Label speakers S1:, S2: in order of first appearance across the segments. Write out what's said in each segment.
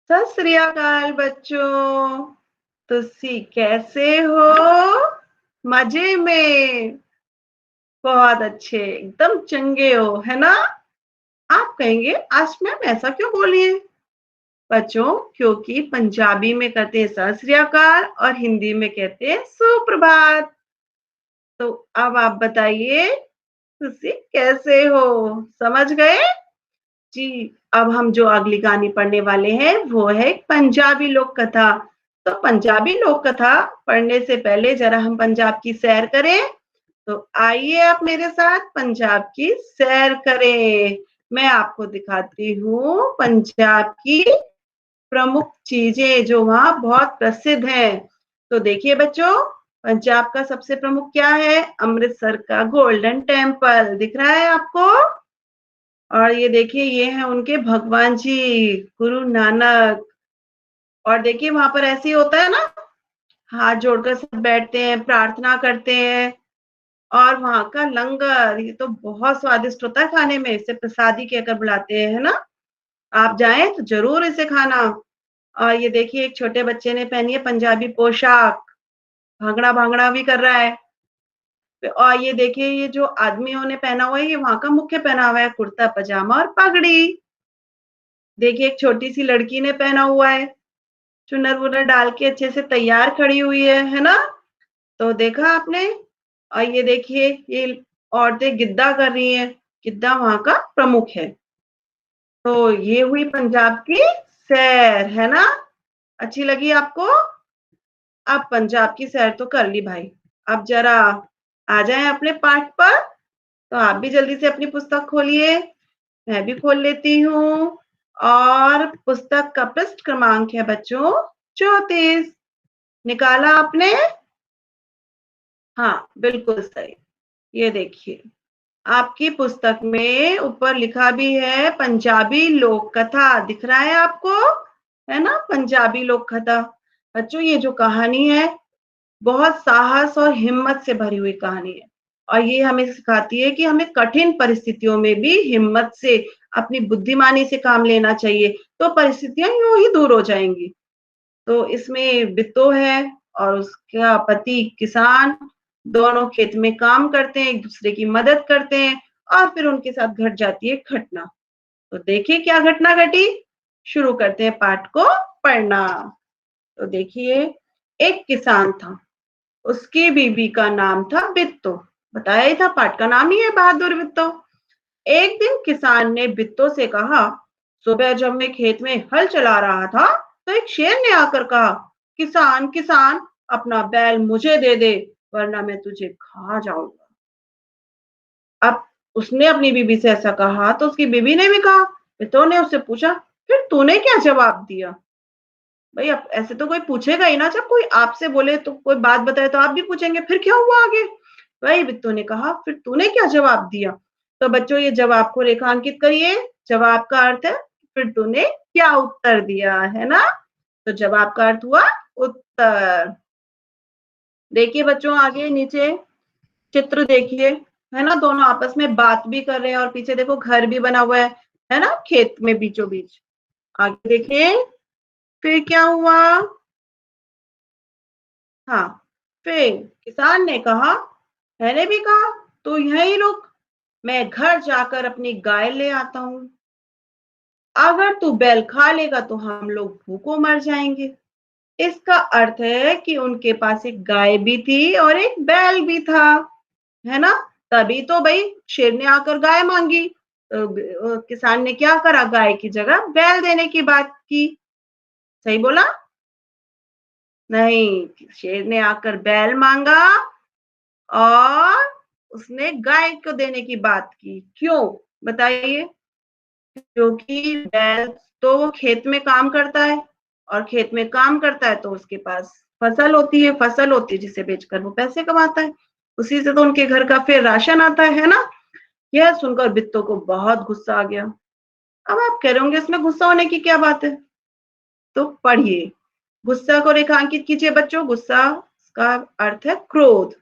S1: सत श्री अकाल बच्चों। तुसी कैसे हो? मजे में? बहुत अच्छे, एकदम चंगे हो, है ना? आप कहेंगे आज मैम ऐसा क्यों बोली है? बच्चों, क्योंकि पंजाबी में कहते हैं सत श्री अकाल और हिंदी में कहते हैं सुप्रभात। तो अब आप बताइए, तुसी कैसे हो? समझ गए? जी। अब हम जो अगली कहानी पढ़ने वाले हैं वो है पंजाबी लोक कथा। तो पंजाबी लोक कथा पढ़ने से पहले जरा हम पंजाब की सैर करें। तो आइए आप मेरे साथ पंजाब की सैर करें। मैं आपको दिखाती हूँ पंजाब की प्रमुख चीजें जो वहाँ बहुत प्रसिद्ध हैं। तो देखिए बच्चों, पंजाब का सबसे प्रमुख क्या है? अमृतसर का गोल्डन टेम्पल दिख रहा है आपको? और ये देखिए, ये है उनके भगवान जी, गुरु नानक। और देखिए वहां पर ऐसे ही होता है ना, हाथ जोड़कर सब बैठते हैं, प्रार्थना करते हैं। और वहां का लंगर, ये तो बहुत स्वादिष्ट होता है खाने में, इसे प्रसादी कहकर बुलाते हैं, है ना? आप जाएं तो जरूर इसे खाना। और ये देखिए, एक छोटे बच्चे ने पहनी है पंजाबी पोशाक, भांगड़ा भांगड़ा भी कर रहा है। और ये देखिए, ये जो आदमियों ने पहना हुआ है, ये वहां का मुख्य पहनावा है, कुर्ता पजामा और पगड़ी। देखिए, एक छोटी सी लड़की ने पहना हुआ है, चुनर वुनर डाल के अच्छे से तैयार खड़ी हुई है ना? तो देखा आपने? और ये देखिए, ये औरतें गिद्दा कर रही हैं। गिद्दा वहां का प्रमुख है। तो ये हुई पंजाब की सैर, है ना? अच्छी लगी आपको? अब पंजाब की सैर तो कर ली भाई। अब जरा आ जाएं अपने पाठ पर। तो आप भी जल्दी से अपनी पुस्तक खोलिए, मैं भी खोल लेती हूँ। और पुस्तक का पृष्ठ क्रमांक है बच्चों 34। निकाला आपने? हाँ, बिल्कुल सही। ये देखिए, आपकी पुस्तक में ऊपर लिखा भी है पंजाबी लोक कथा, दिख रहा है आपको? है ना, पंजाबी लोक कथा। बच्चों, ये जो कहानी है बहुत साहस और हिम्मत से भरी हुई कहानी है। और ये हमें सिखाती है कि हमें कठिन परिस्थितियों में भी हिम्मत से, अपनी बुद्धिमानी से काम लेना चाहिए, तो परिस्थितियां यूं ही दूर हो जाएंगी। तो इसमें बिट्टो है और उसका पति किसान, दोनों खेत में काम करते हैं, एक दूसरे की मदद करते हैं। और फिर उनके साथ घट जाती है घटना। तो देखिए क्या घटना घटी। शुरू करते हैं पाठ को पढ़ना। तो देखिए, एक किसान था, उसकी बीबी का नाम था बिट्टो। बताया ही था, पाठ का नाम ही है बहादुर बिट्टो। एक दिन किसान ने बिट्टो से कहा, सुबह जब मैं खेत में हल चला रहा था तो एक शेर ने आकर कहा, किसान किसान, अपना बैल मुझे दे दे, वरना मैं तुझे खा जाऊंगा। अब उसने अपनी बीबी से ऐसा कहा तो उसकी बीबी ने भी कहा। बिट्टो ने उससे पूछा, फिर तूने क्या जवाब दिया? भाई, अब ऐसे तो कोई पूछेगा ही ना, जब कोई आपसे बोले तो कोई बात बताए तो आप भी पूछेंगे फिर क्या हुआ आगे। वही बिट्टू ने कहा, फिर तूने क्या जवाब दिया? तो बच्चों, ये जवाब को रेखांकित करिए। जवाब का अर्थ है फिर तूने क्या उत्तर दिया, है ना? तो जवाब का अर्थ हुआ उत्तर। देखिए बच्चों, आगे नीचे चित्र देखिए, है ना? दोनों आपस में बात भी कर रहे हैं और पीछे देखो घर भी बना हुआ है ना, खेत में बीचों बीच। आगे देखिए, फिर क्या हुआ? हाँ, फिर किसान ने कहा, मैंने भी कहा तो यहीं रुक, मैं घर जाकर अपनी गाय ले आता हूँ। अगर तू बैल खा लेगा तो हम लोग भूखों मर जाएंगे। इसका अर्थ है कि उनके पास एक गाय भी थी और एक बैल भी था, है ना? तभी तो भाई शेर ने आकर गाय मांगी। तो किसान ने क्या करा, गाय की जगह बैल देने की बात की। सही बोला? नहीं, शेर ने आकर बैल मांगा और उसने गाय को देने की बात की। क्यों बताइए? क्योंकि बैल तो खेत में काम करता है, और खेत में काम करता है तो उसके पास फसल होती है जिसे बेचकर वो पैसे कमाता है। उसी से तो उनके घर का फिर राशन आता है ना? यह सुनकर बिट्टो को बहुत गुस्सा आ गया। अब आप कह रहे होंगे इसमें गुस्सा होने की क्या बात है? तो पढ़िए, गुस्सा को रेखांकित कीजिए बच्चों। गुस्सा का अर्थ है क्रोध।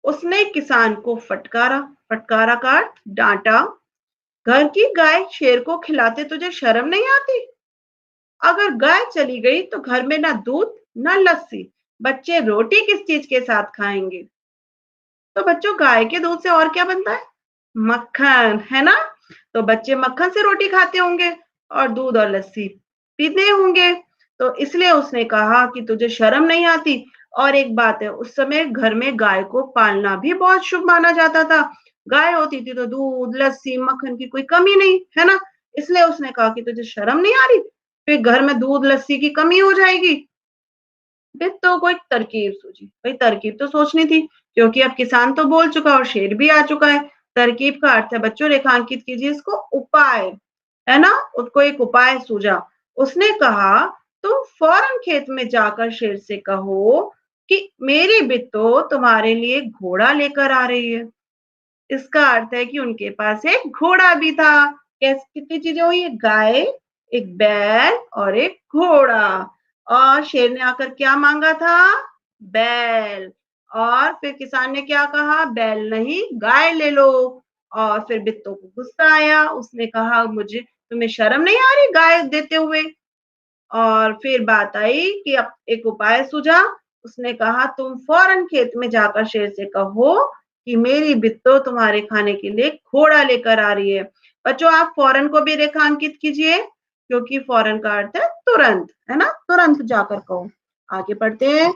S1: उसने किसान को फटकारा। फटकारा का अर्थ डांटा। घर की गाय शेर को खिलाते तुझे शर्म नहीं आती? अगर गाय चली गई तो घर में ना दूध ना लस्सी, बच्चे रोटी किस चीज के साथ खाएंगे? तो बच्चों गाय के दूध से और क्या बनता है? मक्खन, है ना? तो बच्चे मक्खन से रोटी खाते होंगे और दूध और लस्सी पीते होंगे। तो इसलिए उसने कहा कि तुझे शर्म नहीं आती? और एक बात है, उस समय घर में गाय को पालना भी बहुत शुभ माना जाता था। गाय होती थी तो दूध, लस्सी, मक्खन की कोई कमी नहीं, है ना? इसलिए उसने कहा कि तुझे शर्म नहीं आ रही? फिर घर में दूध, लस्सी की कमी हो जाएगी। फिर तो कोई तरकीब सूझी। भाई तरकीब तो सोचनी थी, क्योंकि अब किसान तो बोल चुका और शेर भी आ चुका है। तरकीब का अर्थ है बच्चों, रेखांकित कीजिए इसको, उपाय, है ना? उसको एक उपाय सूझा। उसने कहा तुम फौरन खेत में जाकर शेर से कहो कि मेरी बिट्टो तुम्हारे लिए घोड़ा लेकर आ रही है। इसका अर्थ है कि उनके पास एक घोड़ा भी था। कैसे, कितनी चीजें हुई? एक गाय, एक बैल और एक घोड़ा। और शेर ने आकर क्या मांगा था? बैल। और फिर किसान ने क्या कहा? बैल नहीं, गाय ले लो। और फिर बिट्टो को गुस्सा आया, उसने कहा मुझे, तुम्हें शर्म नहीं आ रही गाय देते हुए? और फिर बात आई कि अब एक उपाय सूझा। उसने कहा तुम फौरन खेत में जाकर शेर से कहो कि मेरी बिट्टो तुम्हारे खाने के लिए घोड़ा लेकर आ रही है। बच्चों आप फौरन को भी रेखांकित कीजिए, क्योंकि फौरन का अर्थ है तुरंत, है ना? तुरंत जाकर कहो। आगे बढ़ते हैं।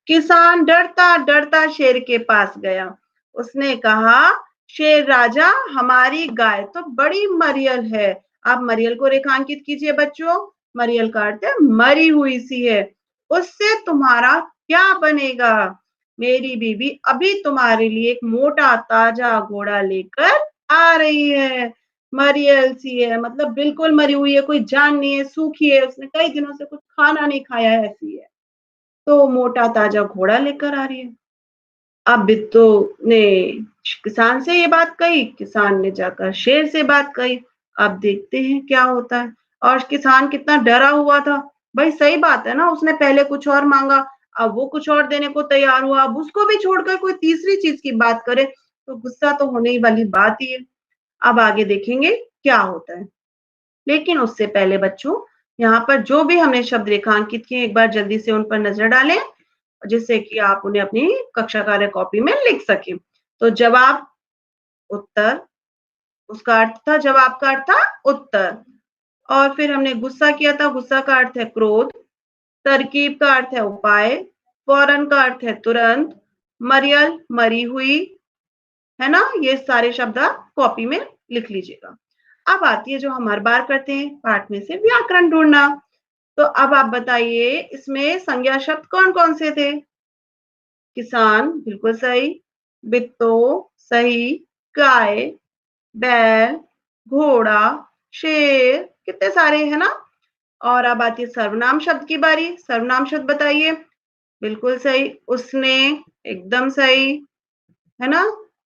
S1: किसान डरता डरता शेर के पास गया। उसने कहा शेर राजा, हमारी गाय तो बड़ी मरियल है। आप मरियल को रेखांकित कीजिए बच्चों। मरियल का अर्थ है मरी हुई सी है। उससे तुम्हारा क्या बनेगा? मेरी बीवी अभी तुम्हारे लिए एक मोटा ताजा घोड़ा लेकर आ रही है। मरियल सी है मतलब बिल्कुल मरी हुई है, कोई जान नहीं है, सूखी है, उसने कई दिनों से कुछ खाना नहीं खाया है, ऐसी है। तो मोटा ताजा घोड़ा लेकर आ रही है। अब बिट्टू ने किसान से ये बात कही, किसान ने जाकर शेर से बात कही। अब देखते हैं क्या होता है। और किसान कितना डरा हुआ था। भाई सही बात है ना, उसने पहले कुछ और मांगा, अब वो कुछ और देने को तैयार हुआ, अब उसको भी छोड़कर कोई तीसरी चीज की बात करे तो गुस्सा तो होने ही वाली बात ही है। अब आगे देखेंगे क्या होता है। लेकिन उससे पहले बच्चों, यहाँ पर जो भी हमने शब्द रेखांकित किए एक बार जल्दी से उन पर नजर डालें, जिससे कि आप उन्हें अपनी कक्षा कार्य कॉपी में लिख सकें। तो जवाब, उत्तर, उसका अर्थ था, जवाब का अर्थ था उत्तर। और फिर हमने गुस्सा किया था, गुस्सा का अर्थ है क्रोध। तरकीब का अर्थ है उपाय। फौरन का अर्थ है तुरंत। मरियल मरी हुई, है ना? ये सारे शब्द आप कॉपी में लिख लीजिएगा। अब आती है जो हम हर बार करते हैं पाठ में से व्याकरण ढूंढना। तो अब आप बताइए इसमें संज्ञा शब्द कौन कौन से थे? किसान बिल्कुल सही, बिट्टो सही, गाय, बैल, घोड़ा, शेर, कितने सारे हैं ना? और अब आती है सर्वनाम शब्द की बारी। सर्वनाम शब्द बताइए। बिल्कुल सही, उसने, एकदम सही, है ना?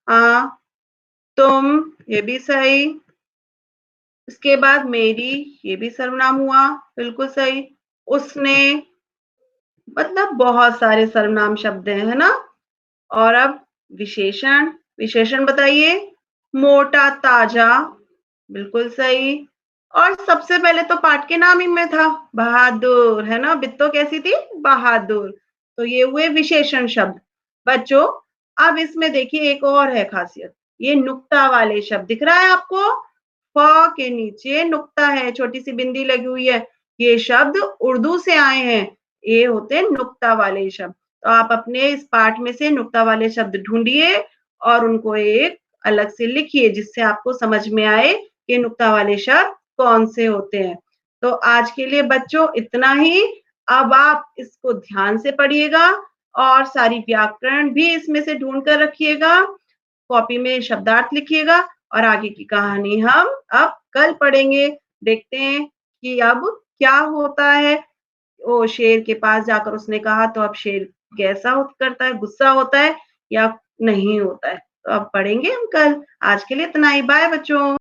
S1: हाँ, तुम, ये भी सही। इसके बाद मेरी, ये भी सर्वनाम हुआ, बिल्कुल सही। उसने, मतलब बहुत सारे सर्वनाम शब्द हैं, है ना? और अब विशेषण, विशेषण बताइए। मोटा ताजा, बिल्कुल सही। और सबसे पहले तो पाठ के नाम ही में था बहादुर, है ना? बिट्टो कैसी थी? बहादुर। तो ये हुए विशेषण शब्द। बच्चों अब इसमें देखिए एक और है खासियत, ये नुक्ता वाले शब्द दिख रहा है आपको? फ के नीचे नुक्ता है, छोटी सी बिंदी लगी हुई है। ये शब्द उर्दू से आए हैं, ये होते हैं नुक्ता वाले शब्द। तो आप अपने इस पाठ में से नुक्ता वाले शब्द ढूंढिए और उनको एक अलग से लिखिए, जिससे आपको समझ में आए कि नुक्ता वाले शब्द कौन से होते हैं। तो आज के लिए बच्चों इतना ही। अब आप इसको ध्यान से पढ़िएगा और सारी व्याकरण भी इसमें से ढूंढ कर रखिएगा, कॉपी में शब्दार्थ लिखिएगा और आगे की कहानी हम अब कल पढ़ेंगे। देखते हैं कि अब क्या होता है। वो शेर के पास जाकर उसने कहा तो अब शेर कैसा करता है, गुस्सा होता है या नहीं होता है, तो अब पढ़ेंगे हम कल। आज के लिए इतना ही, बाय बच्चों।